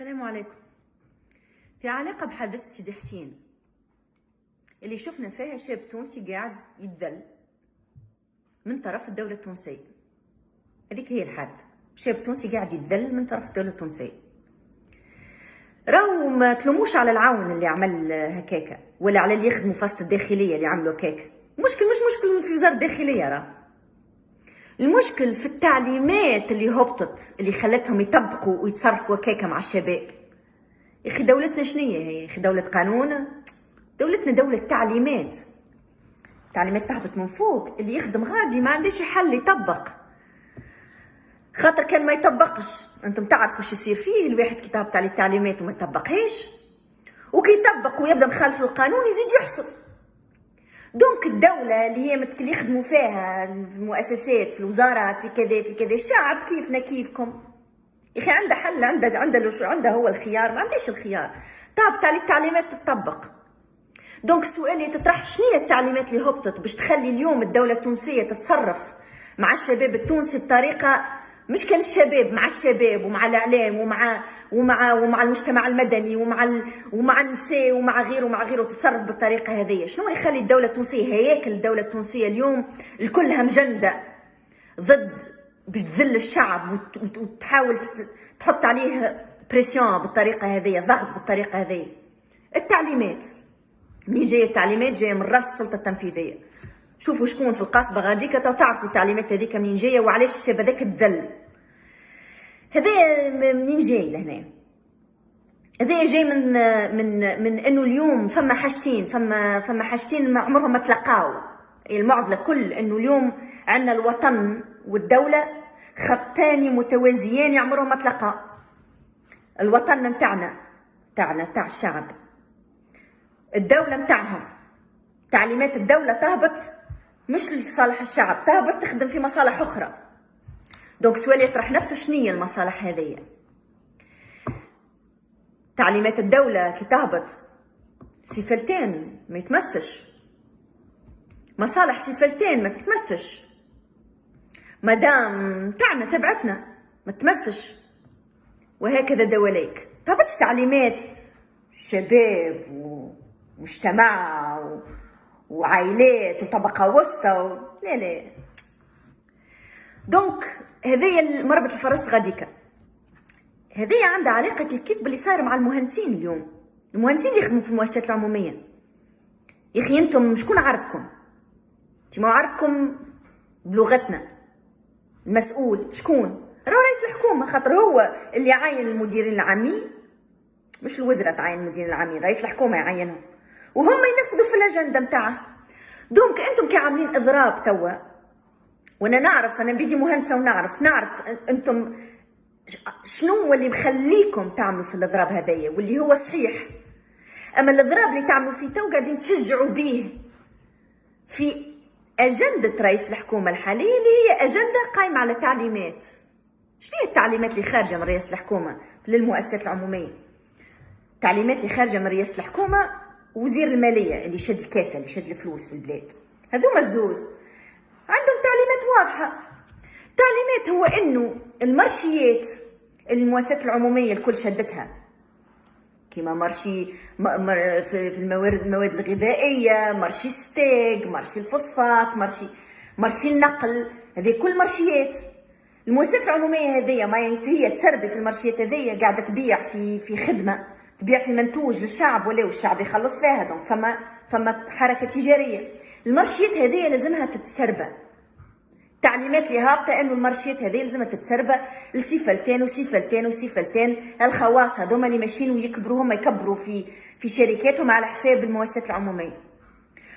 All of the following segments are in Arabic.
السلام عليكم. في علاقة بحادثة سيدي حسين اللي شفنا فيها شاب تونسي قاعد يتذل من طرف الدولة التونسية. هذيك هي الحادثة، شاب تونسي قاعد يتذل من طرف الدولة التونسية. راهو ما تلوموش على العون اللي عمل هكاكا ولا على اللي يخدموا في وسط الداخلية اللي عملوا هكاكا. مش مشكل في وزارة الداخلية، راه المشكل في التعليمات اللي هبطت اللي خلتهم يطبقوا ويتصرفوا هكاكا مع الشباب. يا اخي دولتنا شنية هي؟ يا اخي دولة قانون؟ دولتنا دولة تعليمات تهبط من فوق. اللي يخدم غادي ما عندش حل يطبق، خاطر كان ما يطبقش انتم تعرفوا شو يصير فيه. الواحد كي تهبط عليه التعليمات وما يطبقهاش، وكي يطبق ويبدا مخالف القانون يزيد يحصل. دونك الدولة اللي هي اللي يخدموا فيها المؤسسات في الوزارات في كذا الشعب كيفنا كيفكم يا اخي عنده حل، عنده هو الخيار، ما عنديش الخيار. طابت عليه التعليمات تطبق. دونك السؤال اللي تطرح شنو هي التعليمات اللي هبطت باش تخلي اليوم الدولة التونسية تتصرف مع الشباب التونسي بطريقة مش كان الشباب، مع الشباب ومع الاعلام ومع المجتمع المدني ومع النساء ومع غيره تتصرف بالطريقة هذه. شنو يخلي الدولة التونسية هياكل الدولة التونسية اليوم الكلها مجندة ضد باش تذل الشعب وتحاول تحط عليه بريسيون بالطريقه هذه، ضغط بالطريقه هذه. التعليمات منين جايه؟ التعليمات جايه من راس السلطه التنفيذيه. شوفوا شكون في القصبه غاديكا تعرفوا التعليمات هذيك منين جايه وعلاش الشاب هذاك تذل. هذا منين جاي لهنا؟ هذا جاي من انه اليوم فما حاجتين ما عمرهم ما تلقاو. المعضله كل انه اليوم عندنا الوطن والدولة خطان متوازيان عمرهم ما تلقى. الوطن متاعنا تاع الشعب، الدولة متاعهم، تعليمات الدولة تهبط مش لصالح الشعب، تهبط تخدم في مصالح أخرى. دونك سؤال يطرح نفسه شنية المصالح هذه؟ تعليمات الدولة كي تهبط سيفلتين ما يتمسش، مصالح سيفلتين ما تتمسش، مدام تاعنا تبعتنا ما تمسش، وهكذا دواليك. طبعاش تعليمات شباب ومجتمع وعائلات وطبقة وسطى لا. دونك هذه مربط الفرس غاديكا. هذه عندها علاقة كيف باللي صار مع المهندسين اليوم. المهندسين اللي يخدموا في المؤسسات العمومية، يا اخي انتم شكون عارفكم؟ انتم ما عارفكم بلغتنا. المسؤول شكون؟ رئيس الحكومة، خاطر هو اللي يعين المديرين العامين، مش الوزراء تعين المديرين العامين، رئيس الحكومة يعينهم وهم ينفذوا في الاجنده نتاعه. دونك انتم كي عاملين اضراب توا، وانا نعرف، انا بيدي مهندسه ونعرف انتم شنو هو اللي مخليكم تعملوا في الاضراب هذايا، واللي هو صحيح. اما الاضراب اللي تعملوا فيه تو قاعدين تشجعوا به في أجندة رئيس الحكومة الحالية اللي هي أجندة قائمة على تعليمات. شنو هي التعليمات اللي خارجة من رئاسة الحكومة للمؤسسات العمومية؟ تعليمات اللي خارجة من رئاسة الحكومة وزير المالية اللي يشد الكاسة، اللي يشد الفلوس في البلاد، هذوما الزوز عندهم تعليمات واضحة. تعليمات هو إنه المرشيات المؤسسات العمومية الكل شدتها، كيما مرشي في المواد الغذائيه، مرشي ستيك، مرشي الفوسفات، مرشي النقل، هذه كل مرشيات. المؤسسات العموميه هذه ما هي تسربي في المرشيات هذه، قاعده تبيع في خدمه، تبيع في منتوج للشعب ولا والشعب يخلص فيها. دونك فما حركه تجاريه. المرشيات هذه لازمها تتسربى. تعليمات اللي هابطه انه المارشيات هذه لازم تتسربى لسيفلتين الخواص هذوما اللي ماشيين ويكبروا، هم يكبروا في شركاتهم على حساب المؤسسات العموميه.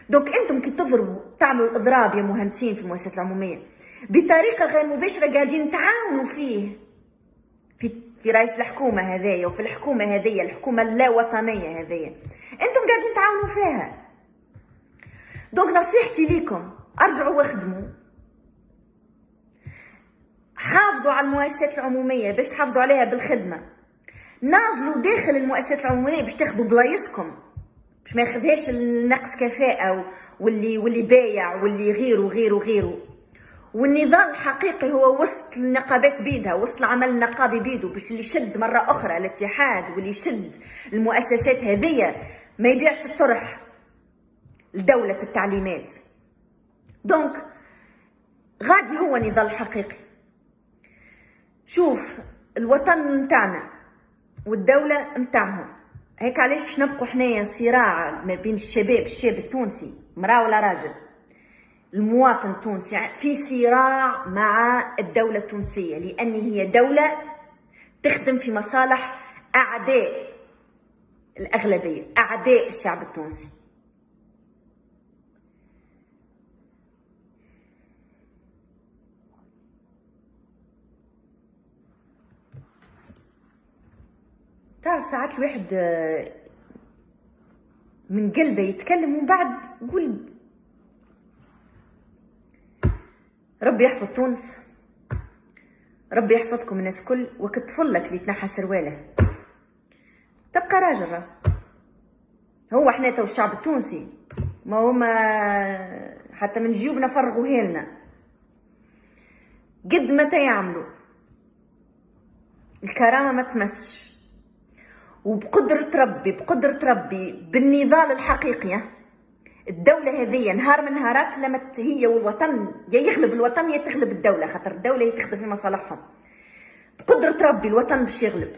دونك انتم كي تضربوا تعملوا اضراب يا مهندسين في المؤسسات العموميه بطريقه غير مباشره، قاعدين تعاونوا فيه في رئيس الحكومه هذايا وفي الحكومه هذه، الحكومه اللا وطنيه هذه، انتم قاعدين تعاونوا فيها. دونك نصيحتي ليكم ارجعوا واخدموا، حافظوا على المؤسسات العمومية باش تحافظوا عليها بالخدمة. ناضلوا داخل المؤسسات العمومية باش تاخذوا بلايصكم، باش ما ياخذهاش النقص كفاءة واللي بايع واللي غيره. والنضال الحقيقي هو وسط النقابات بيدها، وسط العمل النقابي بيدو، باش اللي يشد مرة أخرى الاتحاد واللي يشد المؤسسات هذية ما يبيعش الطرح لدولة التعليمات. دونك غادي هو نضال حقيقي. شوف الوطن متاعنا والدولة متاعهم، هيك علاش باش نبقوا حنايا صراع ما بين الشاب التونسي، مرأة ولا راجل، المواطن التونسي في صراع مع الدولة التونسية، لأن هي دولة تخدم في مصالح أعداء الأغلبية، أعداء الشعب التونسي. تعرف ساعات الواحد من قلبه يتكلم ومن بعد يقول ربي يحفظ تونس، ربي يحفظكم الناس كل. وقت طفلك اللي تنحى سرواله تبقى راجل. هو احنا تو الشعب التونسي ما هما حتى من جيوبنا فرغوا هيلنا قد متى يعملوا الكرامة ما تمسش، بقدرة ربي بالنضال الحقيقي الدولة هذه نهار من نهارات لما هي والوطن يا يغلب الوطن يا تغلب الدولة، خاطر الدولة هي تخدم في مصالحهم. بقدرة ربي الوطن باش يغلب،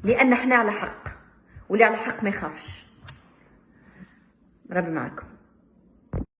لأن احنا على حق واللي على حق ما يخافش. ربي معكم.